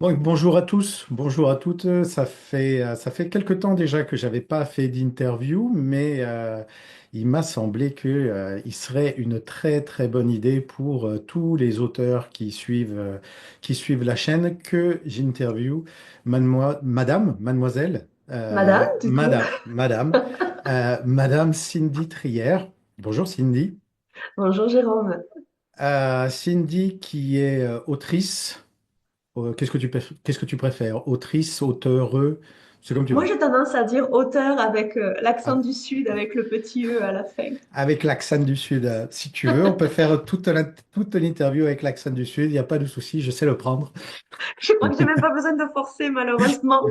Bon, bonjour à tous, bonjour à toutes. Ça fait quelque temps déjà que j'avais pas fait d'interview, mais il m'a semblé que il serait une très très bonne idée pour tous les auteurs qui suivent la chaîne que j'interviewe mademoiselle, Madame, du coup. madame Cindy Trier. Bonjour Cindy. Bonjour Jérôme. Cindy qui est autrice. Qu'est-ce que tu préfères? Autrice, auteureux, c'est comme tu Moi, veux. j'ai tendance à dire auteur avec l'accent Av- du Sud, avec le petit E à la fin. Avec l'accent du Sud, si tu veux, on peut faire toute l'interview avec l'accent du Sud, il n'y a pas de souci, je sais le prendre. Je crois que j'ai même pas besoin de forcer, malheureusement.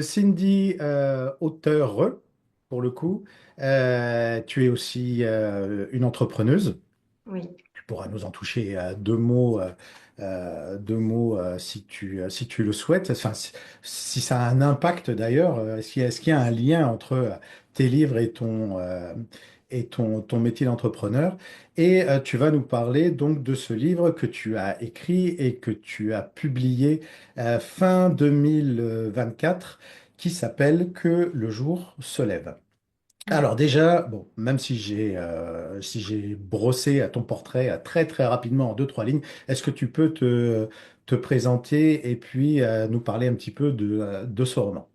Cindy, auteure, pour le coup, tu es aussi une entrepreneuse. Oui. Tu pourras nous en toucher deux mots si tu le souhaites. Enfin, si ça a un impact d'ailleurs, est-ce qu'il y a un lien entre tes livres et ton métier d'entrepreneur? Et tu vas nous parler donc de ce livre que tu as écrit et que tu as publié fin 2024 qui s'appelle Que le jour se lève. Alors déjà, bon, même si j'ai brossé à ton portrait très très rapidement en deux, trois lignes, est-ce que tu peux te présenter et puis nous parler un petit peu de ce roman?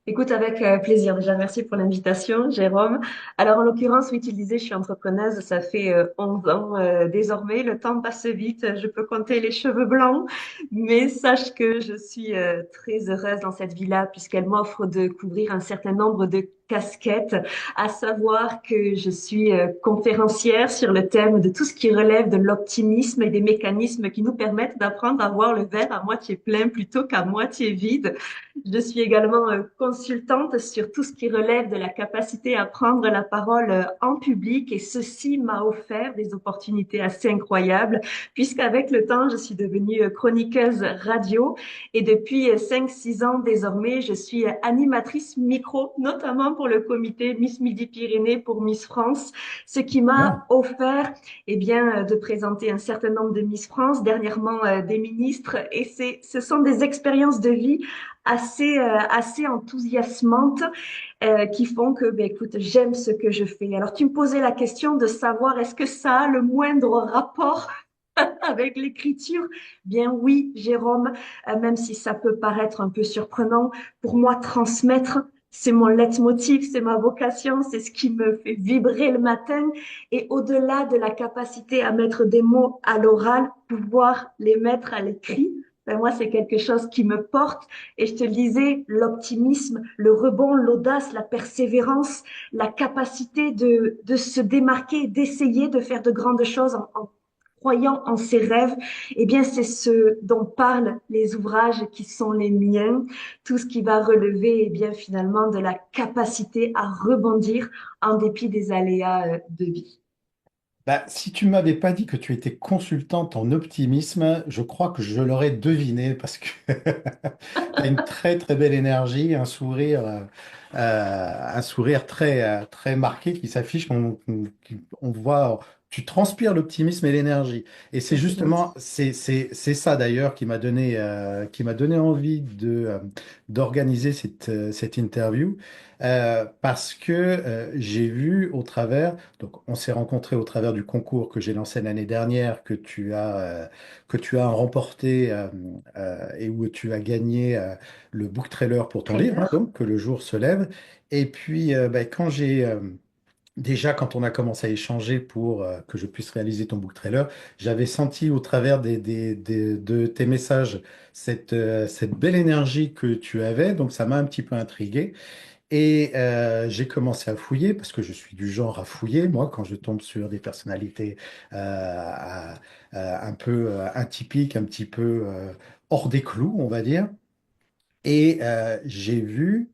Écoute, avec plaisir. Déjà, merci pour l'invitation, Jérôme. Alors, en l'occurrence, oui, tu le disais, je suis entrepreneuse. Ça fait 11 ans désormais. Le temps passe vite. Je peux compter les cheveux blancs. Mais sache que je suis très heureuse dans cette vie-là puisqu'elle m'offre de couvrir un certain nombre de casquettes, à savoir que je suis conférencière sur le thème de tout ce qui relève de l'optimisme et des mécanismes qui nous permettent d'apprendre à voir le verre à moitié plein plutôt qu'à moitié vide. Je suis également consultante sur tout ce qui relève de la capacité à prendre la parole en public et ceci m'a offert des opportunités assez incroyables puisqu'avec le temps, je suis devenue chroniqueuse radio et depuis 5, 6 ans désormais, je suis animatrice micro, notamment pour le comité Miss Midi-Pyrénées pour Miss France, ce qui Bien. m'a offert eh bien, de présenter un certain nombre de Miss France, dernièrement des ministres et ce sont des expériences de vie assez enthousiasmantes qui font que, ben, écoute, j'aime ce que je fais. Alors, tu me posais la question de savoir est-ce que ça a le moindre rapport avec l'écriture? Bien oui, Jérôme, même si ça peut paraître un peu surprenant, pour moi, transmettre, c'est mon leitmotiv, c'est ma vocation, c'est ce qui me fait vibrer le matin. Et au-delà de la capacité à mettre des mots à l'oral, pouvoir les mettre à l'écrit, ben moi, c'est quelque chose qui me porte. Et je te le disais, l'optimisme, le rebond, l'audace, la persévérance, la capacité de se démarquer, d'essayer de faire de grandes choses en croyant en ses rêves, eh bien, c'est ce dont parlent les ouvrages qui sont les miens. Tout ce qui va relever, eh bien, finalement, de la capacité à rebondir en dépit des aléas de vie. Bah, si tu m'avais pas dit que tu étais consultante en optimisme, je crois que je l'aurais deviné parce que tu as une très très belle énergie, un sourire très très marqué qui s'affiche. On voit, tu transpires l'optimisme et l'énergie. Et c'est Ben, c'est justement, gentil. c'est ça d'ailleurs qui m'a donné envie d'organiser cette interview parce que j'ai vu au travers. Donc, on s'est rencontrés au travers du concours que j'ai lancé l'année dernière, que tu as remporté et où tu as gagné le book trailer pour ton livre, hein, Trailer. donc que le jour se lève. Et puis, déjà, quand on a commencé à échanger pour que je puisse réaliser ton book trailer, j'avais senti au travers de tes messages cette belle énergie que tu avais, donc ça m'a un petit peu intrigué. Et j'ai commencé à fouiller parce que je suis du genre à fouiller, moi, quand je tombe sur des personnalités un peu atypiques, un petit peu hors des clous, on va dire. Et j'ai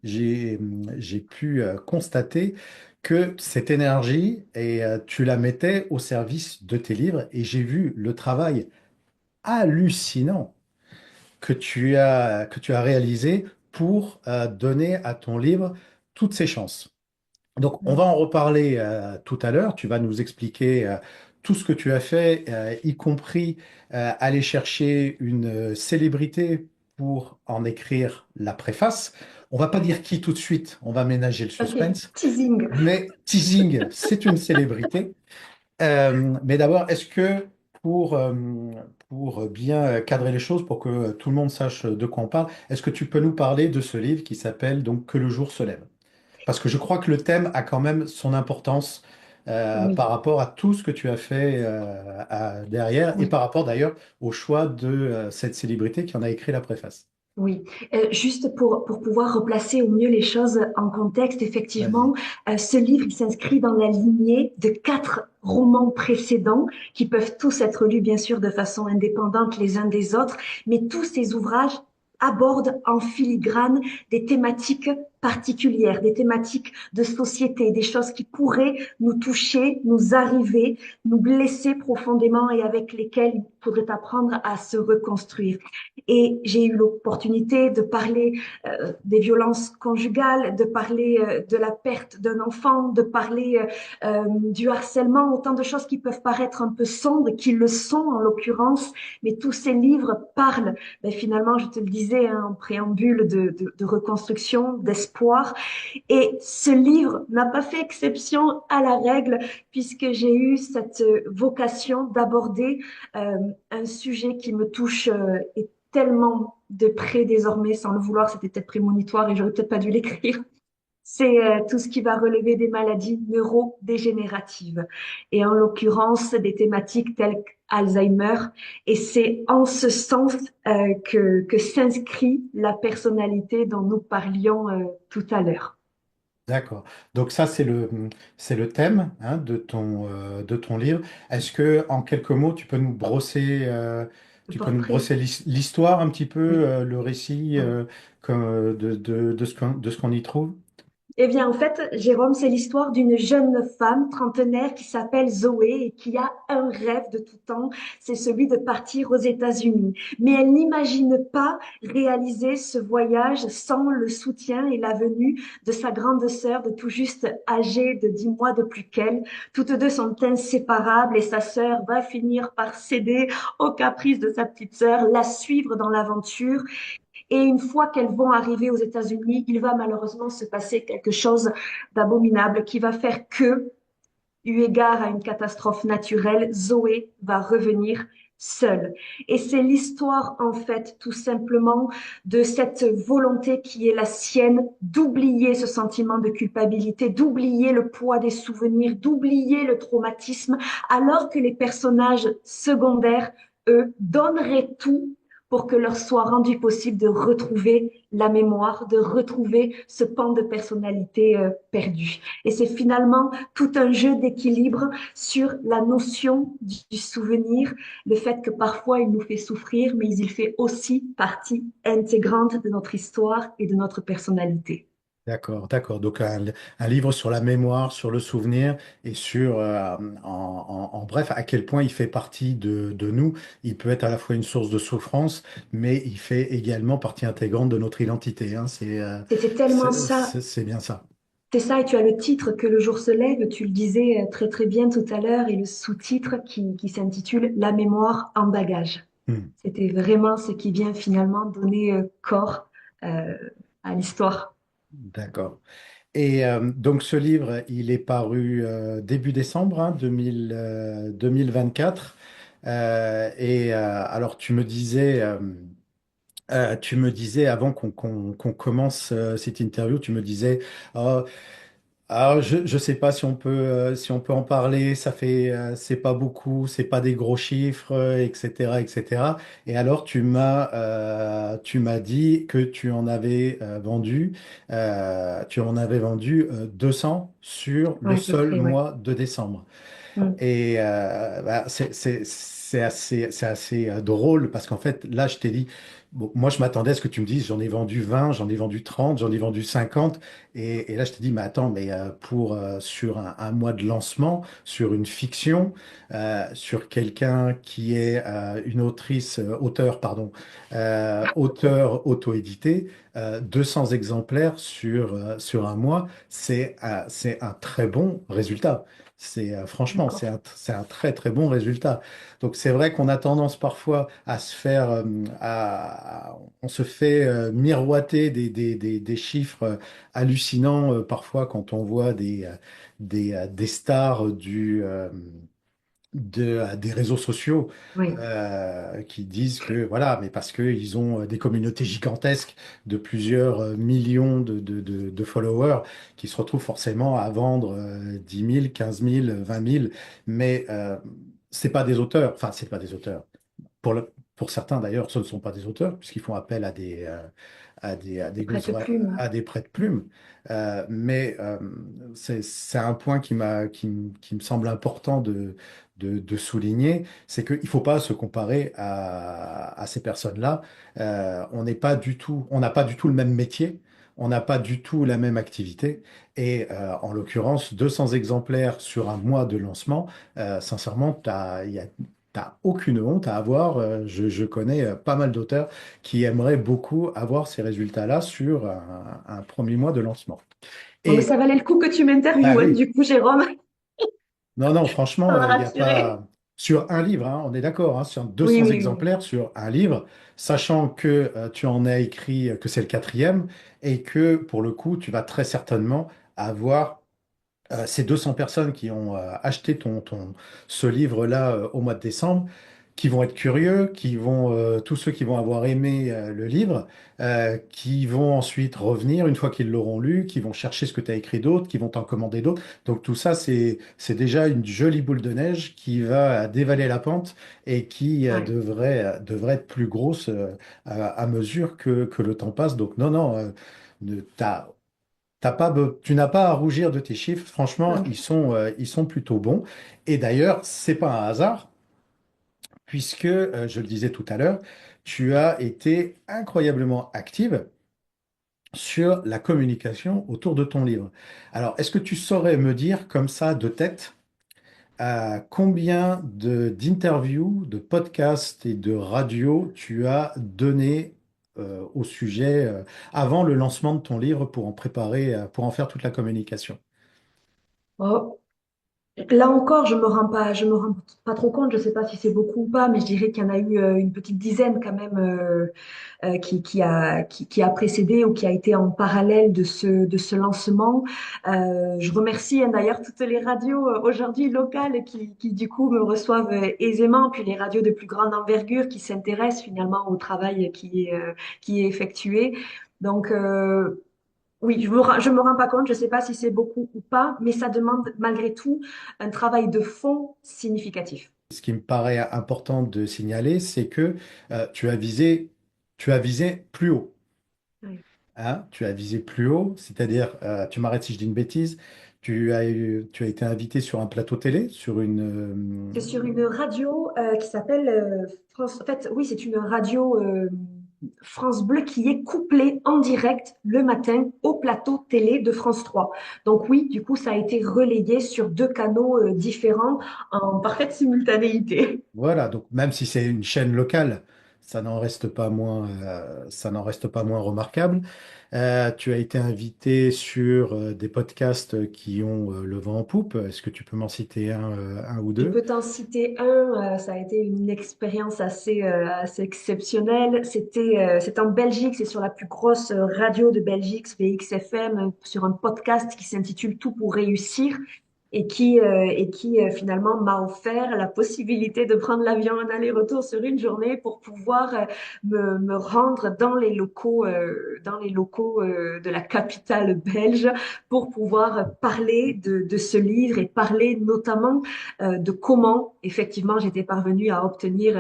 pu constater que cette énergie, et tu la mettais au service de tes livres, et j'ai vu le travail hallucinant que tu as réalisé pour donner à ton livre toutes ses chances. Donc, on va en reparler tout à l'heure. Tu vas nous expliquer tout ce que tu as fait, y compris aller chercher une célébrité pour en écrire la préface. On va pas dire qui tout de suite, on va ménager le Ok, suspense, teasing. mais teasing, c'est une célébrité. Mais d'abord, est-ce que pour, euh, pour bien cadrer les choses, pour que tout le monde sache de quoi on parle, est-ce que tu peux nous parler de ce livre qui s'appelle donc Que le jour se lève? Parce que je crois que le thème a quand même son importance par Oui, rapport à tout ce que tu as fait derrière et oui. par rapport d'ailleurs au choix de cette célébrité qui en a écrit la préface. Oui, juste pour pouvoir replacer au mieux les choses en contexte, effectivement, Vas-y. ce livre, il s'inscrit dans la lignée de 4 romans précédents qui peuvent tous être lus, bien sûr, de façon indépendante les uns des autres, mais tous ces ouvrages abordent en filigrane des thématiques particulières, des thématiques de société, des choses qui pourraient nous toucher, nous arriver, nous blesser profondément et avec lesquelles il faudrait apprendre à se reconstruire. Et j'ai eu l'opportunité de parler des violences conjugales, de parler de la perte d'un enfant, de parler du harcèlement, autant de choses qui peuvent paraître un peu sombres, qui le sont en l'occurrence, mais tous ces livres parlent, ben, finalement, je te le disais, hein, en préambule de reconstruction, d'espoir. Et ce livre n'a pas fait exception à la règle, puisque j'ai eu cette vocation d'aborder un sujet qui me touche et tellement de près désormais, sans le vouloir, c'était peut-être prémonitoire et j'aurais peut-être pas dû l'écrire. C'est tout ce qui va relever des maladies neurodégénératives et en l'occurrence des thématiques telles qu'Alzheimer. Et c'est en ce sens que s'inscrit la personnalité dont nous parlions tout à l'heure. D'accord. Donc ça, c'est le thème hein, de ton livre. Est-ce que, en quelques mots, Le tu peux nous portrait, brosser l'histoire un petit peu, oui. le récit de ce qu'on y trouve? Eh bien, en fait, Jérôme, c'est l'histoire d'une jeune femme trentenaire qui s'appelle Zoé et qui a un rêve de tout temps, c'est celui de partir aux États-Unis. Mais elle n'imagine pas réaliser ce voyage sans le soutien et la venue de sa grande sœur de tout juste âgée de 10 mois de plus qu'elle. Toutes deux sont inséparables et sa sœur va finir par céder aux caprices de sa petite sœur, la suivre dans l'aventure. Et une fois qu'elles vont arriver aux États-Unis, il va malheureusement se passer quelque chose d'abominable qui va faire que, eu égard à une catastrophe naturelle, Zoé va revenir seule. Et c'est l'histoire, en fait, tout simplement, de cette volonté qui est la sienne d'oublier ce sentiment de culpabilité, d'oublier le poids des souvenirs, d'oublier le traumatisme, alors que les personnages secondaires, eux, donneraient tout pour que leur soit rendu possible de retrouver la mémoire, de retrouver ce pan de personnalité perdu. Et c'est finalement tout un jeu d'équilibre sur la notion du souvenir, le fait que parfois il nous fait souffrir, mais il fait aussi partie intégrante de notre histoire et de notre personnalité. D'accord, d'accord. Donc un livre sur la mémoire, sur le souvenir et sur, en bref, à quel point il fait partie de nous. Il peut être à la fois une source de souffrance, mais il fait également partie intégrante de notre identité, hein. C'est tellement ça, C'est bien ça. c'est ça, et tu as le titre que le jour se lève, tu le disais très très bien tout à l'heure, et le sous-titre qui s'intitule La mémoire en bagage. Hmm. C'était vraiment ce qui vient finalement donner corps euh, à l'histoire. D'accord. Et donc ce livre, il est paru début décembre 2024. Alors tu me disais avant qu'on commence cette interview, tu me disais, oh, je sais pas si on peut en parler, c'est pas beaucoup, c'est pas des gros chiffres, etc., etc. Et alors tu m'as dit que tu en avais vendu 200 sur le Ouais, à peu seul près, ouais. mois de décembre. Mm. Et c'est assez drôle parce qu'en fait, là, je t'ai dit, bon, moi, je m'attendais à ce que tu me dises, j'en ai vendu 20, j'en ai vendu 30, j'en ai vendu 50. Et là, je t'ai dit, mais attends, mais sur un mois de lancement, sur une fiction, sur quelqu'un qui est une autrice, auteur, pardon, auteur auto-édité, 200 exemplaires sur un mois, c'est un très bon résultat. Franchement, D'accord. c'est un très très bon résultat. Donc c'est vrai qu'on a tendance parfois à se faire, on se fait miroiter des chiffres hallucinants parfois quand on voit des stars des réseaux sociaux Oui. qui disent que voilà, mais parce qu'ils ont des communautés gigantesques de plusieurs millions de followers qui se retrouvent forcément à vendre 10 000, 15 000, 20 000, mais c'est pas des auteurs, enfin, c'est pas des auteurs. Pour certains d'ailleurs, ce ne sont pas des auteurs puisqu'ils font appel à des Prête-plume. à des prête-plumes. Mais c'est un point qui me semble important de souligner, c'est qu'il ne faut pas se comparer à ces personnes-là. On n'est pas du tout, on n'a pas du tout le même métier. On n'a pas du tout la même activité. Et en l'occurrence, 200 exemplaires sur un mois de lancement, sincèrement, t'as aucune honte à avoir. Je connais pas mal d'auteurs qui aimeraient beaucoup avoir ces résultats-là sur un premier mois de lancement. Bon, mais Et ça valait le coup que tu bah m'interviewes, hein, oui, du coup, Jérôme. non, non, Ça franchement, m'a il n'y a rassuré. pas. Sur un livre, hein, on est d'accord, hein, sur Oui, 200 oui, oui. exemplaires sur un livre, sachant que tu en as écrit que c'est le quatrième et que pour le coup, tu vas très certainement avoir ces 200 personnes qui ont acheté ce livre-là au mois de décembre, qui vont être curieux, tous ceux qui vont avoir aimé le livre, qui vont ensuite revenir une fois qu'ils l'auront lu, qui vont chercher ce que tu as écrit d'autre, qui vont t'en commander d'autres. Donc tout ça, c'est déjà une jolie boule de neige qui va dévaler la pente et qui Ouais. devrait être plus grosse à mesure que le temps passe. Donc non, non, tu n'as pas à rougir de tes chiffres. Franchement, Ok. ils sont plutôt bons. Et d'ailleurs, c'est pas un hasard, puisque, je le disais tout à l'heure, tu as été incroyablement active sur la communication autour de ton livre. Alors, est-ce que tu saurais me dire comme ça de tête combien d'interviews, de podcasts et de radios tu as donné au sujet avant le lancement de ton livre pour en préparer, pour en faire toute la communication? Oh, là encore, je me rends pas trop compte. Je sais pas si c'est beaucoup ou pas, mais je dirais qu'il y en a eu une petite dizaine quand même qui a précédé ou qui a été en parallèle de ce lancement. Je remercie hein, d'ailleurs toutes les radios aujourd'hui locales qui du coup me reçoivent aisément, puis les radios de plus grande envergure qui s'intéressent finalement au travail qui est effectué. Donc oui, je me rends pas compte, je sais pas si c'est beaucoup ou pas, mais ça demande malgré tout un travail de fond significatif. Ce qui me paraît important de signaler, c'est que tu as tu as visé plus haut. Oui. Hein, tu as visé plus haut, c'est-à-dire, tu m'arrêtes si je dis une bêtise, tu as été invité sur un plateau télé, sur C'est sur une radio qui s'appelle France. En fait, oui, c'est une radio France Bleu qui est couplée en direct le matin au plateau télé de France 3. Donc oui, du coup, ça a été relayé sur deux canaux différents en parfaite simultanéité. voilà, donc même si c'est une chaîne locale, ça n'en reste pas moins remarquable. Tu as été invité sur des podcasts qui ont le vent en poupe. Est-ce que tu peux m'en citer un ou Je deux? peux t'en citer un, ça a été une expérience assez exceptionnelle. C'est en Belgique, c'est sur la plus grosse radio de Belgique, VXFM, sur un podcast qui s'intitule Tout pour réussir et qui finalement m'a offert la possibilité de prendre l'avion en aller-retour sur une journée pour pouvoir me rendre dans les locaux de la capitale belge pour pouvoir parler de ce livre et parler notamment de comment effectivement j'étais parvenue à obtenir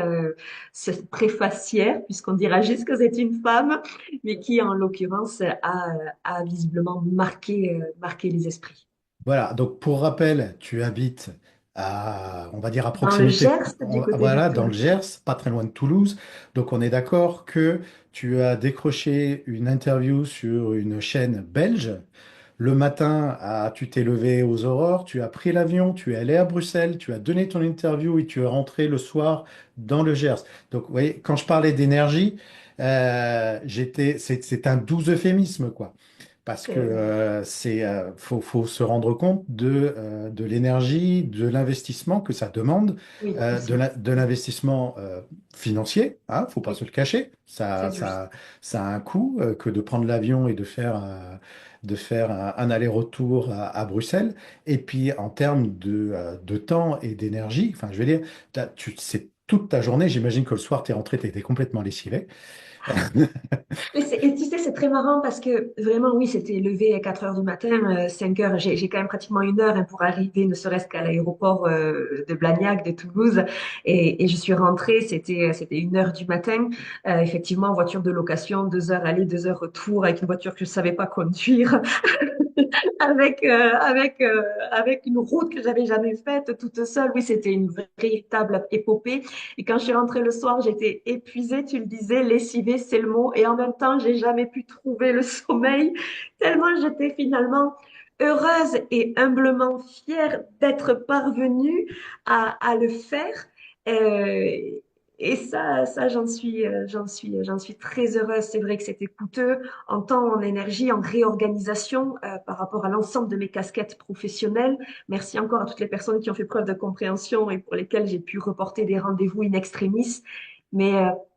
cette préfacière, puisqu'on dira juste que c'est une femme, mais qui en l'occurrence a visiblement marqué les esprits. Voilà, donc pour rappel, tu habites on va dire à Dans le proximité, Gers, du côté de voilà, dans le Toulouse. Gers, pas très loin de Toulouse. Donc on est d'accord que tu as décroché une interview sur une chaîne belge. Le matin, tu t'es levé aux aurores, tu as pris l'avion, tu es allé à Bruxelles, tu as donné ton interview et tu es rentré le soir dans le Gers. Donc, vous voyez, quand je parlais d'énergie, c'est un doux euphémisme, quoi. Parce que C'est- faut se rendre compte de l'énergie, de l'investissement que ça demande, Oui, aussi. de l'investissement financier, hein, faut pas Oui, se le cacher. c'est juste. Ça a un coût que de prendre l'avion et de faire un aller-retour à Bruxelles. Et puis en termes de temps et d'énergie, enfin, je veux dire, c'est toute ta journée. J'imagine que le soir, tu es rentré, tu étais complètement lessivé. Et tu sais, c'est très marrant parce que vraiment, oui, c'était levé à 4 heures du matin, 5 heures. J'ai quand même pratiquement 1 heure hein, pour arriver, ne serait-ce qu'à l'aéroport de Blagnac, de Toulouse. Et je suis rentrée, c'était 1 heure du matin. Effectivement, en voiture de location, 2 heures aller, 2 heures retour avec une voiture que je savais pas conduire. Avec une route que j'avais jamais faite toute seule. Oui, c'était une véritable épopée. Et quand je suis rentrée le soir, j'étais épuisée, tu le disais, lessivée, c'est le mot. Et en même temps, j'ai jamais pu trouver le sommeil, tellement j'étais finalement heureuse et humblement fière d'être parvenue à le faire. Euh, et ça, j'en suis très heureuse. C'est vrai que c'était coûteux en temps, en énergie, en réorganisation par rapport à l'ensemble de mes casquettes professionnelles. Merci encore à toutes les personnes qui ont fait preuve de compréhension et pour lesquelles j'ai pu reporter des rendez-vous in extremis. Mais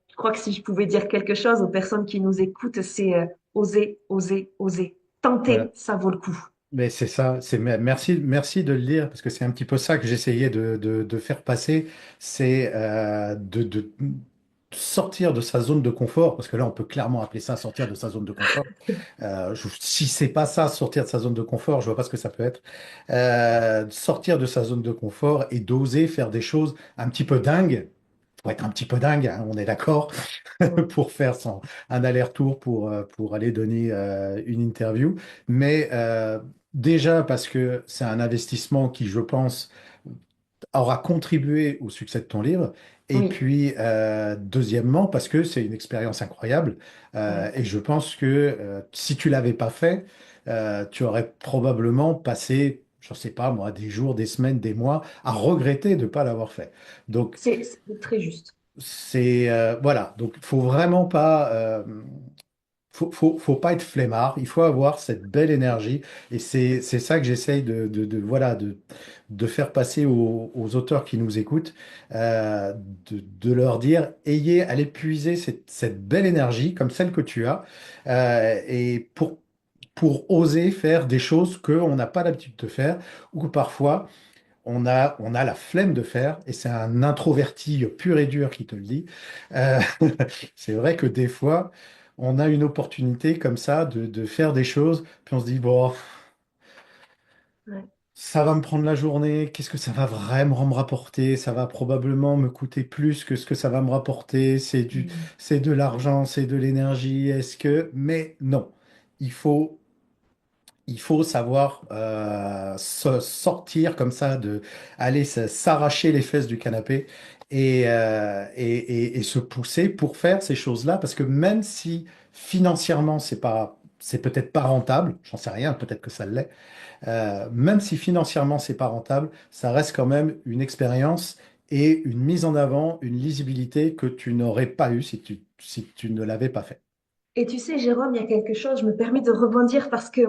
je crois que si je pouvais dire quelque chose aux personnes qui nous écoutent, c'est oser, oser, oser. Tenter, Voilà. ça vaut le coup. Mais c'est ça, merci de le dire, parce que c'est un petit peu ça que j'essayais de faire passer, c'est de sortir de sa zone de confort, parce que là, on peut clairement appeler ça sortir de sa zone de confort. Si c'est pas ça, sortir de sa zone de confort, je vois pas ce que ça peut être. Sortir de sa zone de confort et d'oser faire des choses un petit peu dingues. Faut être un petit peu dingue, hein, on est d'accord, Mm. pour faire un aller-retour pour aller donner une interview. Mais déjà parce que c'est un investissement qui, je pense, aura contribué au succès de ton livre. Et Oui, puis, deuxièmement, parce que c'est une expérience incroyable. oui. Et je pense que si tu l'avais pas fait, tu aurais probablement passé, je ne sais pas moi, des jours, des semaines, des mois à regretter de ne pas l'avoir fait. Donc, C'est très juste. voilà. Donc, faut vraiment pas. Faut pas être flemmard, il faut avoir cette belle énergie et c'est ça que j'essaye voilà, de faire passer aux auteurs qui nous écoutent, euh, de leur dire, allez puiser cette belle énergie comme celle que tu as et pour oser faire des choses qu'on n'a pas l'habitude de faire ou que parfois on a la flemme de faire et c'est un introverti pur et dur qui te le dit. Euh, c'est vrai que des fois, on a une opportunité comme ça de faire des choses, puis on se dit, bon, Ouais. ça va me prendre la journée, qu'est-ce que ça va vraiment me rapporter? Ça va probablement me coûter plus que ce que ça va me rapporter. Mm. C'est de l'argent, c'est de l'énergie. Mais non, il faut il faut savoir se sortir comme ça, aller s'arracher les fesses du canapé et se pousser pour faire ces choses-là, parce que même si financièrement c'est peut-être pas rentable, j'en sais rien, peut-être que ça l'est, même si financièrement c'est pas rentable, ça reste quand même une expérience et une mise en avant, une lisibilité que tu n'aurais pas eu si tu ne l'avais pas fait. Et tu sais, Jérôme, il y a quelque chose, je me permets de rebondir parce que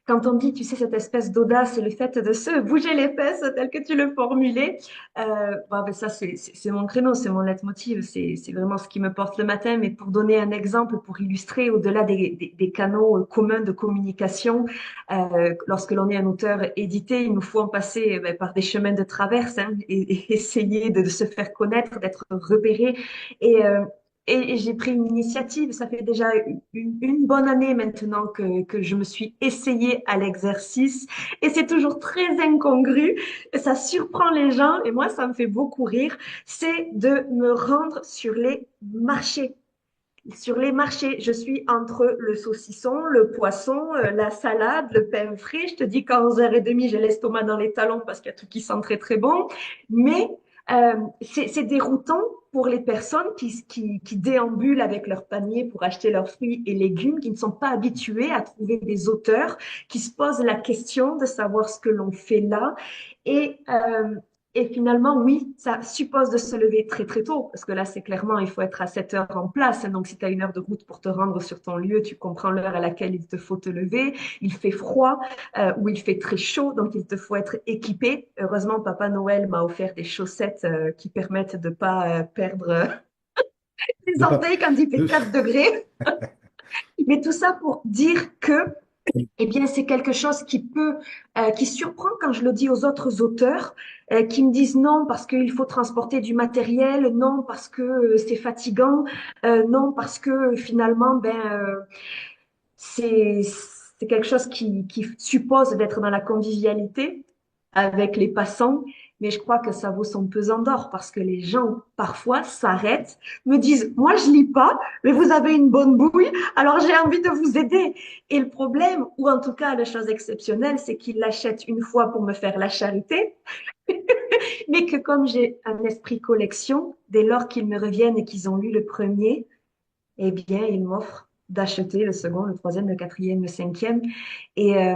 quand on dit, tu sais, cette espèce d'audace et le fait de se bouger les fesses tel que tu le formulais, ben ça, c'est mon créneau, c'est mon leitmotiv, c'est vraiment ce qui me porte le matin. Mais pour donner un exemple, pour illustrer au-delà des canaux communs de communication, lorsque l'on est un auteur édité, il nous faut en passer par des chemins de traverse hein, et essayer de se faire connaître, d'être repéré. Et, euh, et j'ai pris une initiative. Ça fait déjà une bonne année maintenant que je me suis essayée à l'exercice. Et c'est toujours très incongru. Ça surprend les gens et moi, ça me fait beaucoup rire. C'est de me rendre sur les marchés. Sur les marchés, je suis entre le saucisson, le poisson, la salade, le pain frais. Je te dis qu'à 11h30, j'ai l'estomac dans les talons parce qu'il y a tout qui sent très, très bon. Mais c'est déroutant pour les personnes qui déambulent avec leur panier pour acheter leurs fruits et légumes, qui ne sont pas habitués à trouver des auteurs, qui se posent la question de savoir ce que l'on fait là. Et et finalement, oui, ça suppose de se lever très très tôt, parce que là, c'est clairement, il faut être à 7 heures en place. Donc, si tu as 1 heure de route pour te rendre sur ton lieu, tu comprends l'heure à laquelle il te faut te lever. Il fait froid ou il fait très chaud, donc il te faut être équipé. Heureusement, Papa Noël m'a offert des chaussettes qui permettent de pas perdre les De pas... orteils quand il fait de- 4 degrés. Mais tout ça pour dire que eh bien, c'est quelque chose qui surprend quand je le dis aux autres auteurs, qui me disent non parce qu'il faut transporter du matériel, non parce que c'est fatigant, non parce que finalement, c'est quelque chose qui suppose d'être dans la convivialité avec les passants, mais je crois que ça vaut son pesant d'or parce que les gens parfois s'arrêtent, me disent, moi je lis pas, mais vous avez une bonne bouille, alors j'ai envie de vous aider. Et le problème, ou en tout cas la chose exceptionnelle, c'est qu'ils l'achètent une fois pour me faire la charité, mais que comme j'ai un esprit collection, dès lors qu'ils me reviennent et qu'ils ont lu le premier, eh bien, ils m'offrent d'acheter le second, le troisième, le quatrième, le cinquième. Et, euh,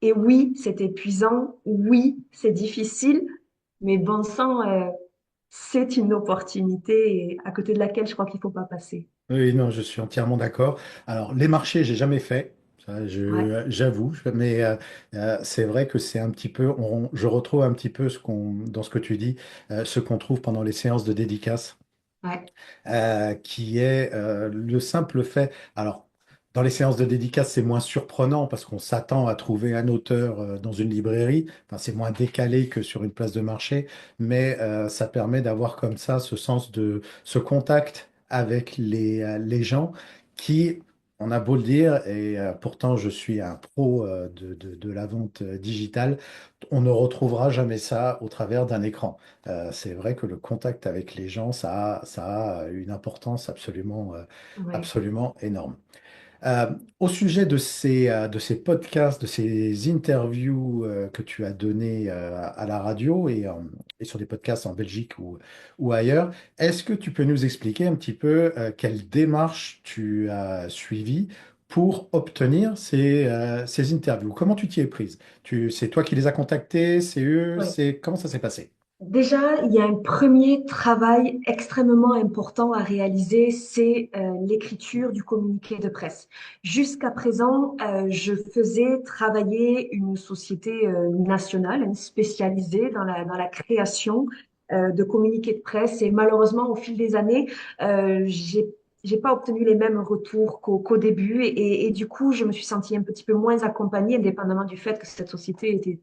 et oui, c'est épuisant, oui, c'est difficile, mais bon sang, c'est une opportunité à côté de laquelle je crois qu'il ne faut pas passer. Oui, non, je suis entièrement d'accord. Alors, les marchés, j'ai jamais fait. Ça, Ouais, j'avoue, mais c'est vrai que c'est un petit peu, je retrouve un petit peu dans ce que tu dis, ce qu'on trouve pendant les séances de dédicace. ouais, Qui est le simple fait. Alors, dans les séances de dédicace, c'est moins surprenant parce qu'on s'attend à trouver un auteur dans une librairie. Enfin, c'est moins décalé que sur une place de marché, mais ça permet d'avoir comme ça ce sens de ce contact avec les gens qui, on a beau le dire, et pourtant je suis un pro de la vente digitale, on ne retrouvera jamais ça au travers d'un écran. C'est vrai que le contact avec les gens, ça a une importance absolument, ouais, absolument énorme. Au sujet de ces podcasts, de ces interviews que tu as données à la radio et sur des podcasts en Belgique ou ailleurs, est-ce que tu peux nous expliquer un petit peu quelle démarche tu as suivie pour obtenir ces interviews? Comment tu t'y es prise? C'est toi qui les as contactés, c'est eux, ouais. comment ça s'est passé? Déjà, il y a un premier travail extrêmement important à réaliser, c'est l'écriture du communiqué de presse. Jusqu'à présent, je faisais travailler une société nationale spécialisée dans la création de communiqués de presse et malheureusement, au fil des années, j'ai pas obtenu les mêmes retours qu'au début et du coup, je me suis sentie un petit peu moins accompagnée, indépendamment du fait que cette société était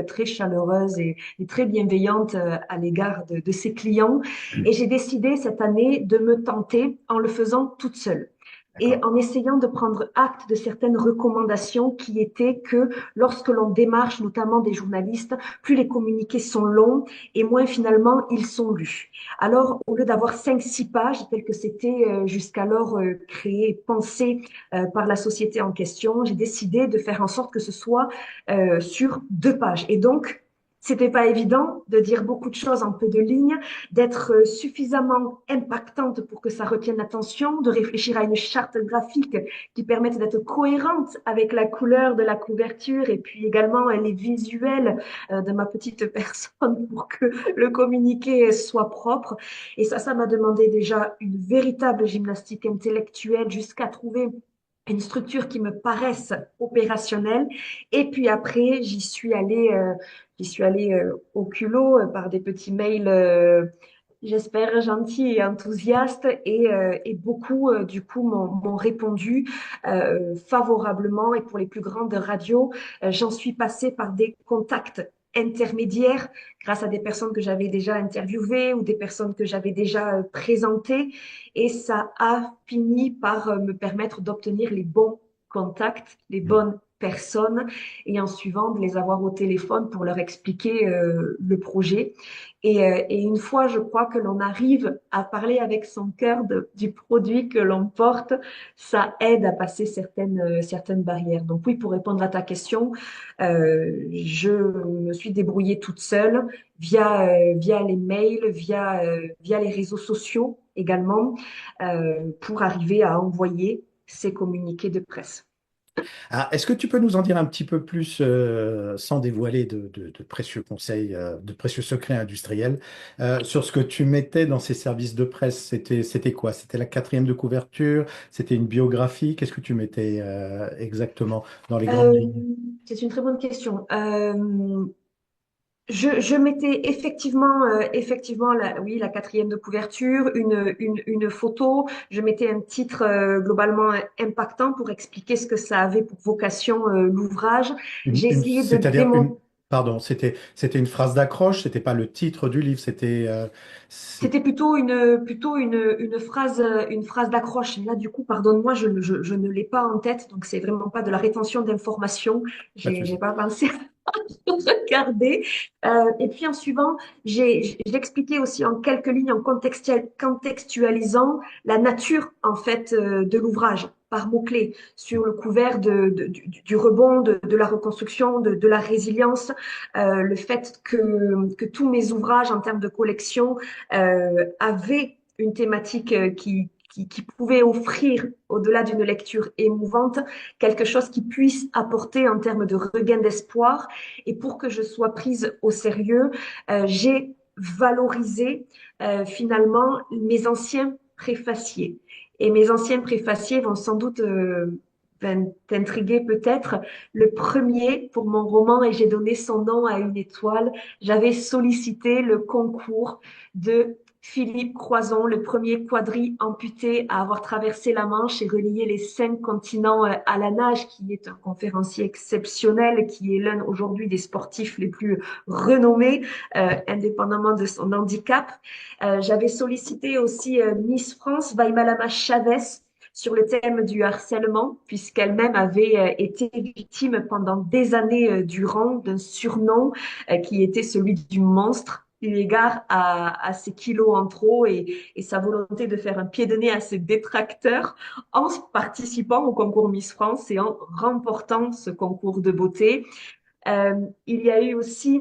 très chaleureuse et très bienveillante à l'égard de ses clients. Et j'ai décidé cette année de me tenter en le faisant toute seule et D'accord. en essayant de prendre acte de certaines recommandations qui étaient que lorsque l'on démarche, notamment des journalistes, plus les communiqués sont longs et moins finalement ils sont lus. Alors, au lieu d'avoir 5, 6 pages, tel que c'était jusqu'alors créé et pensé par la société en question, j'ai décidé de faire en sorte que ce soit sur 2 pages. Et donc, c'était pas évident de dire beaucoup de choses en peu de lignes, d'être suffisamment impactante pour que ça retienne l'attention, de réfléchir à une charte graphique qui permette d'être cohérente avec la couleur de la couverture et puis également les visuels de ma petite personne pour que le communiqué soit propre. Et ça m'a demandé déjà une véritable gymnastique intellectuelle jusqu'à trouver une structure qui me paraisse opérationnelle. Et puis après, j'y suis allée au culot par des petits mails, j'espère gentils et enthousiastes. Et beaucoup, du coup, m'ont répondu favorablement. Et pour les plus grandes radios, j'en suis passée par des contacts intermédiaires grâce à des personnes que j'avais déjà interviewées ou des personnes que j'avais déjà présentées. Et ça a fini par me permettre d'obtenir les bons contacts, les bonnes personnes et en suivant de les avoir au téléphone pour leur expliquer le projet. Et une fois, je crois que l'on arrive à parler avec son cœur du produit que l'on porte, ça aide à passer certaines barrières. Donc oui, pour répondre à ta question, je me suis débrouillée toute seule via les mails, via les réseaux sociaux également, pour arriver à envoyer ces communiqués de presse. Ah, est-ce que tu peux nous en dire un petit peu plus, sans dévoiler de précieux conseils, de précieux secrets industriels, sur ce que tu mettais dans ces services de presse? C'était quoi? C'était la quatrième de couverture? C'était une biographie? Qu'est-ce que tu mettais, exactement dans les grandes Euh, lignes? c'est une très bonne question. Je mettais effectivement oui, la quatrième de couverture, une photo. Je mettais un titre globalement impactant pour expliquer ce que ça avait pour vocation l'ouvrage. J'ai essayé de C'est-à-dire démontrer. pardon, c'était une phrase d'accroche, c'était pas le titre du livre, C'était plutôt une phrase d'accroche. Là, du coup, pardonne-moi, je ne l'ai pas en tête, donc c'est vraiment pas de la rétention d'informations. pas de J'ai souci. pas pensé regarder. Et puis en suivant, j'ai expliqué aussi en quelques lignes, en contextualisant la nature en fait de l'ouvrage par mots-clés sur le couvert du rebond, de la reconstruction, de la résilience, le fait que tous mes ouvrages en termes de collection avaient une thématique qui pouvait offrir, au-delà d'une lecture émouvante, quelque chose qui puisse apporter en termes de regain d'espoir. Et pour que je sois prise au sérieux, j'ai valorisé finalement mes anciens préfaciers. Et mes anciens préfaciers vont sans doute t'intriguer peut-être. Le premier pour mon roman, et j'ai donné son nom à une étoile, j'avais sollicité le concours de Philippe Croison, le premier quadri amputé à avoir traversé la Manche et relié les 5 continents à la nage, qui est un conférencier exceptionnel, qui est l'un aujourd'hui des sportifs les plus renommés, indépendamment de son handicap. J'avais sollicité aussi Miss France, Vaimalama Chavez, sur le thème du harcèlement, puisqu'elle-même avait été victime pendant des années durant d'un surnom qui était celui du monstre, eu égard à ses kilos en trop et sa volonté de faire un pied de nez à ses détracteurs en participant au concours Miss France et en remportant ce concours de beauté. Il y a eu aussi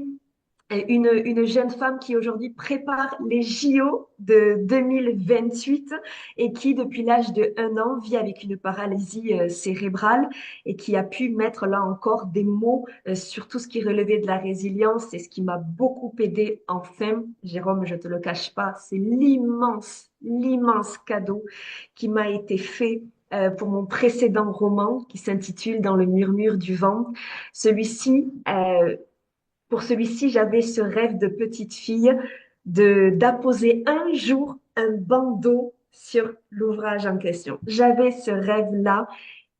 une jeune femme qui aujourd'hui prépare les JO de 2028 et qui, depuis l'âge de 1 an, vit avec une paralysie cérébrale et qui a pu mettre là encore des mots sur tout ce qui relevait de la résilience et ce qui m'a beaucoup aidé enfin, Jérôme, je te le cache pas, c'est l'immense cadeau qui m'a été fait pour mon précédent roman qui s'intitule Dans le murmure du vent. Celui-ci, pour celui-ci, j'avais ce rêve de petite fille de d'apposer un jour un bandeau sur l'ouvrage en question. J'avais ce rêve-là,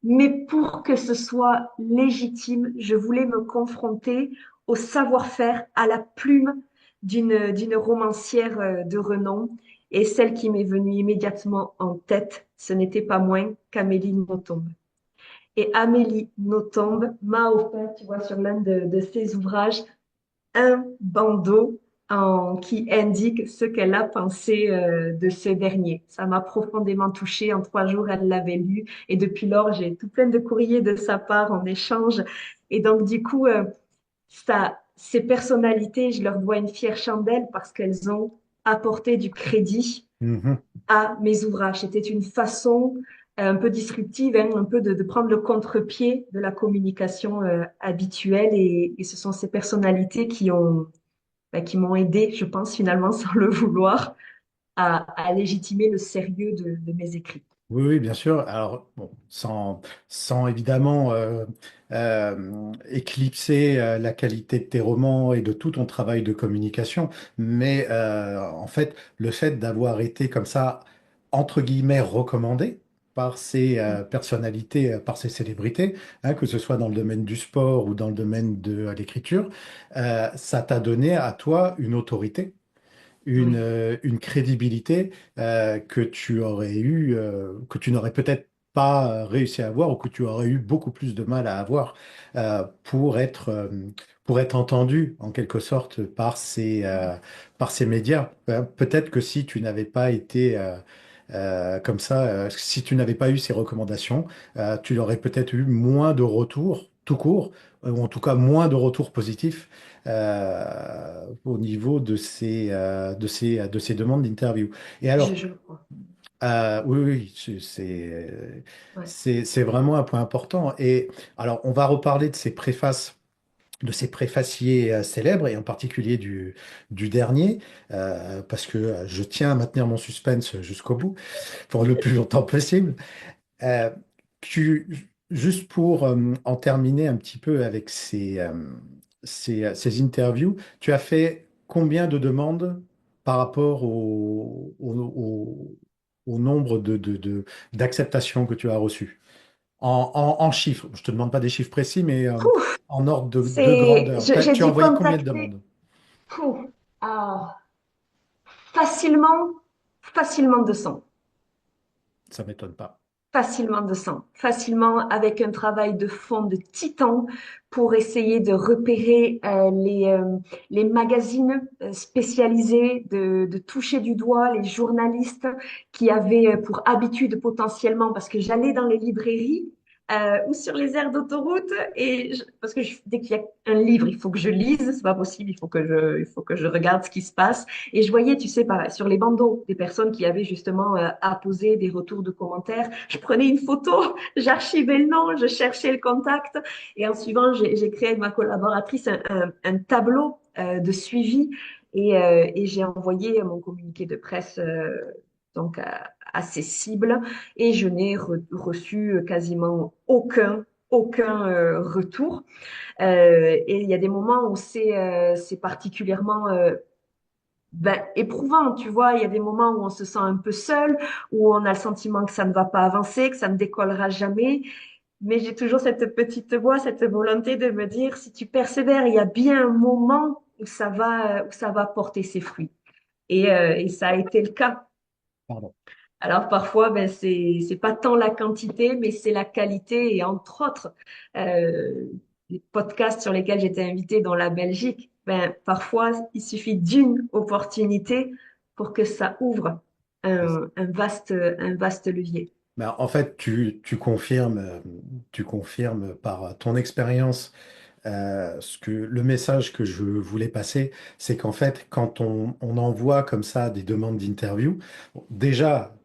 mais pour que ce soit légitime, je voulais me confronter au savoir-faire, à la plume d'une romancière de renom. Et celle qui m'est venue immédiatement en tête, ce n'était pas moins qu'Amélie Nothomb. Et Amélie Nothomb m'a offert, tu vois, sur l'un de ses ouvrages, un bandeau qui indique ce qu'elle a pensé de ce dernier. Ça m'a profondément touchée. En 3 jours, elle l'avait lu et depuis lors, j'ai tout plein de courriers de sa part en échange. Et donc, du coup, ces personnalités, je leur dois une fière chandelle parce qu'elles ont apporté du crédit Mhm. à mes ouvrages. C'était une façon un peu disruptive, hein, un peu de prendre le contre-pied de la communication habituelle. Et ce sont ces personnalités qui m'ont aidé, je pense, finalement, sans le vouloir, à légitimer le sérieux de mes écrits. Oui, oui, bien sûr. Alors, bon, sans évidemment éclipser la qualité de tes romans et de tout ton travail de communication, mais en fait, le fait d'avoir été comme ça, entre guillemets, recommandé par ces personnalités, par ces célébrités, hein, que ce soit dans le domaine du sport ou dans le domaine de l'écriture, ça t'a donné à toi une autorité Oui. une crédibilité que tu aurais eu, que tu n'aurais peut-être pas réussi à avoir ou que tu aurais eu beaucoup plus de mal à avoir pour être entendu en quelque sorte par ces médias. Peut-être que si tu n'avais pas été comme ça, si tu n'avais pas eu ces recommandations, tu aurais peut-être eu moins de retours tout court, ou en tout cas moins de retours positifs au niveau de ces demandes d'interview. Et alors, je le crois. oui, oui, Ouais. c'est vraiment un point important. Et alors, on va reparler de ces préfaciers célèbres, et en particulier du dernier, parce que je tiens à maintenir mon suspense jusqu'au bout, pour le plus longtemps possible. Euh, juste pour en terminer un petit peu avec ces interviews, tu as fait combien de demandes par rapport au nombre d'acceptations que tu as reçues? En chiffres, je te demande pas des chiffres précis, mais Ouf, en ordre de grandeur. j'ai Tu as dû envoyé combien de contacter demandes? ouf, ah, facilement, facilement 200. Ça m'étonne pas. Facilement 200, facilement avec un travail de fond de titan pour essayer de repérer les magazines spécialisés, de toucher du doigt les journalistes qui avaient pour habitude potentiellement, parce que j'allais dans les librairies ou sur les aires d'autoroute parce que dès qu'il y a un livre, il faut que je lise, c'est pas possible, il faut que je regarde ce qui se passe. Et je voyais, tu sais, sur les bandeaux, des personnes qui avaient justement apposé des retours de commentaires. Je prenais une photo, j'archivais le nom, je cherchais le contact. Et en suivant, j'ai créé avec ma collaboratrice un tableau de suivi et j'ai envoyé mon communiqué de presse donc à ces cibles et je n'ai reçu quasiment aucun retour. Et il y a des moments où c'est particulièrement éprouvant, tu vois. Il y a des moments où on se sent un peu seul, où on a le sentiment que ça ne va pas avancer, que ça ne décollera jamais. Mais j'ai toujours cette petite voix, cette volonté de me dire, si tu persévères, il y a bien un moment où ça va porter ses fruits. Et ça a été le cas. Pardon. Alors parfois, c'est pas tant la quantité, mais c'est la qualité. Et entre autres, les podcasts sur lesquels j'étais invitée dans la Belgique, parfois il suffit d'une opportunité pour que ça ouvre un vaste levier. Ben, en fait, tu confirmes par ton expérience le message que je voulais passer, c'est qu'en fait, quand on envoie comme ça des demandes d'interview, bon, déjà,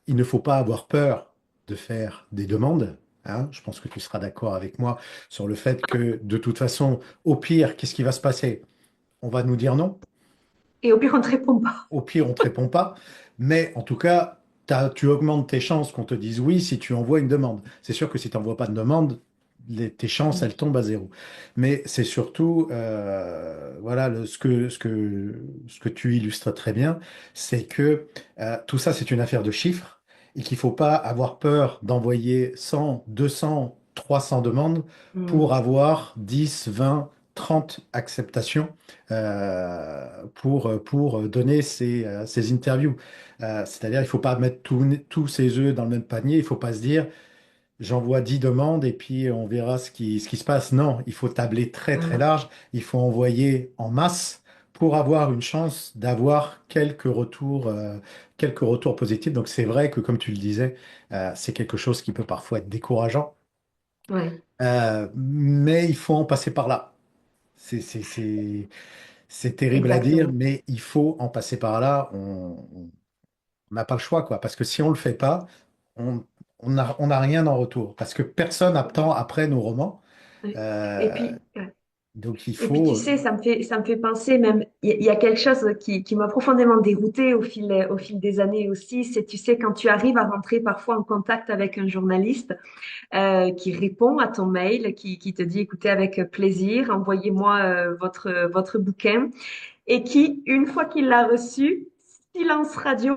il ne faut pas avoir peur de faire des demandes. Hein. Je pense que tu seras d'accord avec moi sur le fait que de toute façon, au pire, qu'est-ce qui va se passer? On va nous dire non. Et au pire, on ne te répond pas. Au pire, on ne te répond pas. Mais en tout cas, tu augmentes tes chances qu'on te dise oui si tu envoies une demande. C'est sûr que si tu n'envoies pas de demande, tes chances, elles tombent à zéro. Mais c'est surtout, voilà, ce que tu illustres très bien, c'est que tout ça, c'est une affaire de chiffres et qu'il ne faut pas avoir peur d'envoyer 100, 200, 300 demandes pour Hmm. avoir 10, 20, 30 acceptations pour donner ces interviews. C'est-à-dire, il ne faut pas mettre tous ses œufs dans le même panier. Il ne faut pas se dire, j'envoie 10 demandes et puis on verra ce qui se passe. Non, il faut tabler très très Voilà. large. Il faut envoyer en masse pour avoir une chance d'avoir quelques retours positifs. Donc c'est vrai que, comme tu le disais, c'est quelque chose qui peut parfois être décourageant. Ouais, Mais il faut en passer par là. C'est terrible à dire, exactement. mais il faut en passer par là. On n'a pas le choix, quoi. Parce que si on le fait pas, on on n'a rien en retour. Parce que personne n'attend après nos romans. Ouais. Et Euh, puis, donc il Et puis tu faut. sais, ça me fait penser même, il y a quelque chose qui m'a profondément déroutée au fil des années aussi, c'est tu sais, quand tu arrives à rentrer parfois en contact avec un journaliste qui répond à ton mail, qui te dit, écoutez, avec plaisir, envoyez-moi votre bouquin, et qui, une fois qu'il l'a reçu, silence radio,